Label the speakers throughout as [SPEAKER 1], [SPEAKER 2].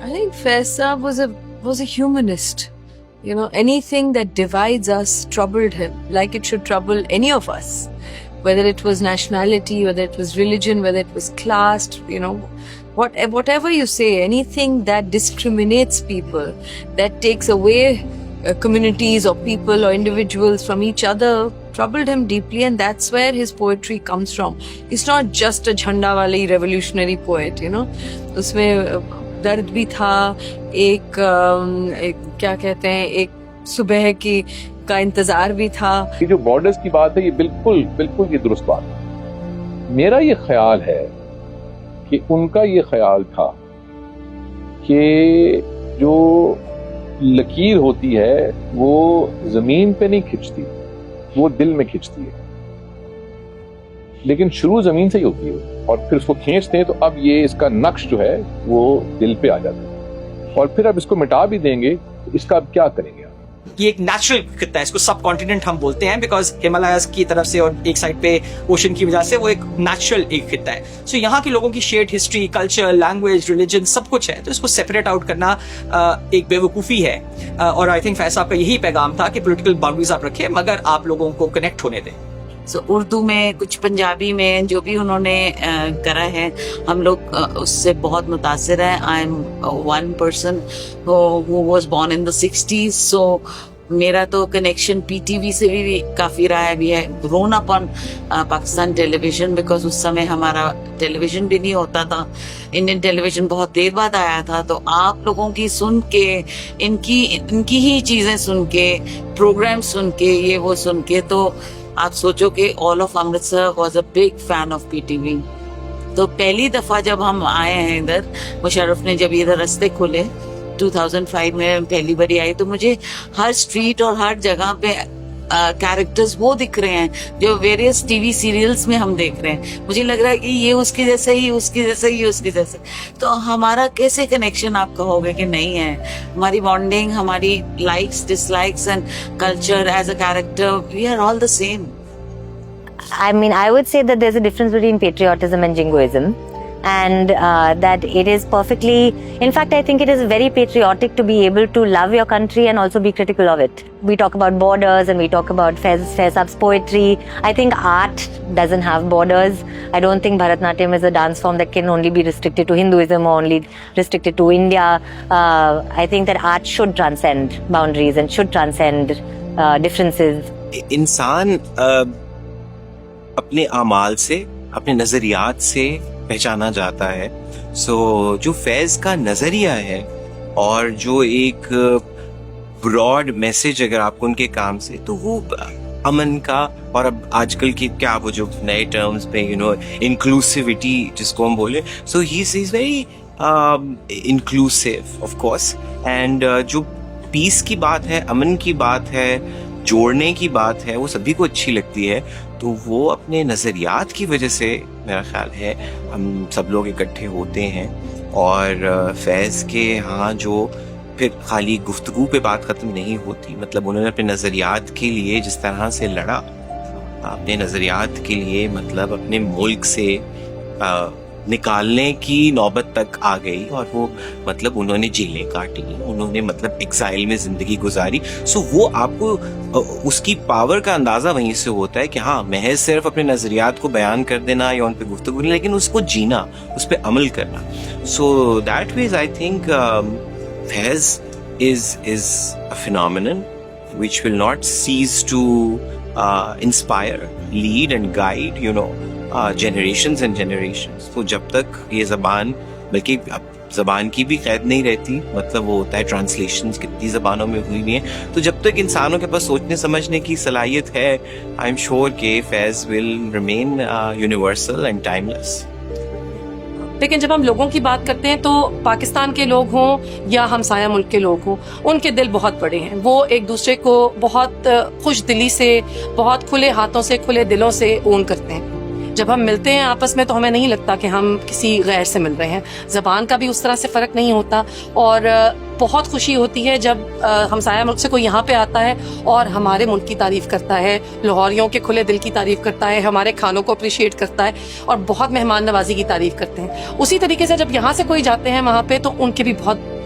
[SPEAKER 1] I think Faiz Saab was a humanist. You know, anything that divides us troubled him, like it should trouble any of us. Whether it was nationality, whether it was religion, whether it was class, you know, whatever you say, anything that discriminates people, that takes away communities or people or individuals from each other, troubled him deeply, and that's where his poetry comes from. He's not just a jhanda wali revolutionary poet, you know. Usme درد بھی تھا, ایک کیا کہتے ہیں, ایک صبح کی کا انتظار بھی تھا.
[SPEAKER 2] یہ جو بارڈرز کی بات ہے یہ بالکل یہ درست بات ہے. میرا یہ خیال ہے کہ ان کا یہ خیال تھا کہ جو لکیر ہوتی ہے وہ زمین پہ نہیں کھنچتی, وہ دل میں کھنچتی ہے, لیکن شروع زمین سے ہی ہوتی ہے اور پھر اس کو کھینچتے ہیں تو اب یہ اس کا نقش جو ہے وہ دل پہ آ جاتا ہے, اور پھر اب اس کو مٹا بھی دیں گے تو اس کا اب کیا کریں گے.
[SPEAKER 3] یہ ایک نیچرل خطہ ہے, اس کو سب کانٹیننٹ ہم بولتے ہیں بیکاز ہمالیاز کی طرف سے اور ایک سائڈ پہ اوشن کی وجہ سے وہ ایک نیچرل ایک خطہ ہے. سو یہاں کے لوگوں کی shared history, culture, language, religion سب کچھ ہے, تو اس کو سیپریٹ آؤٹ کرنا ایک بے وقوفی ہے. اور آئی تھنک فیض صاحب کا یہی پیغام تھا کہ پولیٹیکل باؤنڈریز آپ رکھیں مگر آپ لوگوں کو کنیکٹ ہونے دیں.
[SPEAKER 4] اردو میں, کچھ پنجابی میں, جو بھی انہوں نے کرا ہے ہم لوگ اس سے بہت متاثر ہیں. I am one person who was born in the 60s, سو میرا تو کنیکشن پی ٹی وی سے بھی کافی رہا ہے. بھی ہے grown up on Pakistan television, because اس سمے ہمارا ٹیلی ویژن بھی نہیں ہوتا تھا, انڈین ٹیلی ویژن بہت دیر بعد آیا تھا. تو آپ لوگوں کی سن کے, ان کی ہی چیزیں سن کے, پروگرام سن کے, یہ وہ سن کے, تو آپ سوچو کہ all of Amritsar was a big fan of P T V. تو پہلی دفعہ جب ہم آئے ہیں ادھر, مشرف نے جب ادھر رستے کھولے 2005 میں پہلی باری آئی, تو مجھے ہر اسٹریٹ اور ہر جگہ پہ کیریکٹرز وہ دکھ رہے ہیں جو ویریس ٹی وی سیریلس میں ہم دیکھ رہے ہیں. مجھے لگ رہا ہے کہ یہ اس کے جیسا ہی, اس کے جیسا ہی, اس کے جیسا. تو ہمارا کیسے کنیکشن آپ کہو گے کہ نہیں ہے؟ ہماری بانڈنگ, ہماری likes, dislikes and culture is a character, we are all the same.
[SPEAKER 5] I mean, I would say that there's a difference between patriotism and jingoism, and that it is perfectly, in fact, I think it is very patriotic to be able to love your country and also be critical of it. We talk about borders and we talk about Faiz Saab's poetry. I think art doesn't have borders. I don't think Bharatnatyam is a dance form that can only be restricted to Hinduism or only restricted to India. I think that art should transcend boundaries and should transcend differences.
[SPEAKER 6] انسان اپنے اعمال سے, اپنے نظریات سے پہچانا جاتا ہے. سو جو فیض کا نظریہ ہے اور جو ایک براڈ میسج اگر آپ کو ان کے کام سے, تو وہ امن کا, اور اب آج کل کی کیا وہ جو نئے ٹرمز پہ انکلوسیوٹی جس کو ہم بولے, so he is very inclusive of course. And جو پیس کی بات ہے, امن کی بات ہے, جوڑنے کی بات ہے, وہ سبھی کو اچھی لگتی ہے. تو وہ اپنے نظریات کی وجہ سے میرا خیال ہے ہم سب لوگ اکٹھے ہوتے ہیں. اور فیض کے ہاں جو پھر خالی گفتگو پہ بات ختم نہیں ہوتی, مطلب انہوں نے اپنے نظریات کے لیے جس طرح سے لڑا, اپنے نظریات کے لیے مطلب اپنے ملک سے نکالنے کی نوبت تک آ گئی, اور وہ مطلب انہوں نے جیلیں کاٹی, انہوں نے مطلب ایگزائل میں زندگی گزاری. سو وہ آپ کو اس کی پاور کا اندازہ وہیں سے ہوتا ہے کہ ہاں محض صرف اپنے نظریات کو بیان کر دینا یا ان پہ گفتگو نہیں, لیکن اس کو جینا, اس پہ عمل کرنا. So that ways I think Faiz is a phenomenon which will not cease to inspire, lead and guide, generations and generations. تو جب تک یہ زبان, بلکہ اب زبان کی بھی قید نہیں رہتی, مطلب وہ ہوتا ہے ٹرانسلیشنز کتنی زبانوں میں ہوئی ہوئی ہیں, تو جب تک انسانوں کے پاس سوچنے سمجھنے کی صلاحیت ہے, آئی ایم شیور کہ فیض will remain universal and timeless.
[SPEAKER 7] لیکن جب ہم لوگوں کی بات کرتے ہیں تو پاکستان کے لوگ ہوں یا ہمسایہ ملک کے لوگ ہوں, ان کے دل بہت بڑے ہیں. وہ ایک دوسرے کو بہت خوش دلی سے, بہت کھلے ہاتھوں سے, کھلے دلوں سے اون کرتے ہیں. جب ہم ملتے ہیں آپس میں تو ہمیں نہیں لگتا کہ ہم کسی غیر سے مل رہے ہیں. زبان کا بھی اس طرح سے فرق نہیں ہوتا, اور بہت خوشی ہوتی ہے جب ہمسایہ ملک سے کوئی یہاں پہ آتا ہے اور ہمارے ملک کی تعریف کرتا ہے, لاہوریوں کے کھلے دل کی تعریف کرتا ہے, ہمارے کھانوں کو اپریشیٹ کرتا ہے, اور بہت مہمان نوازی کی تعریف کرتے ہیں. اسی طریقے سے جب یہاں سے کوئی جاتے ہیں وہاں پہ تو ان کے بھی بہت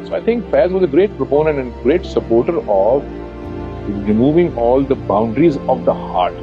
[SPEAKER 2] So I think Faiz was a great proponent and great supporter of removing all the boundaries of the heart.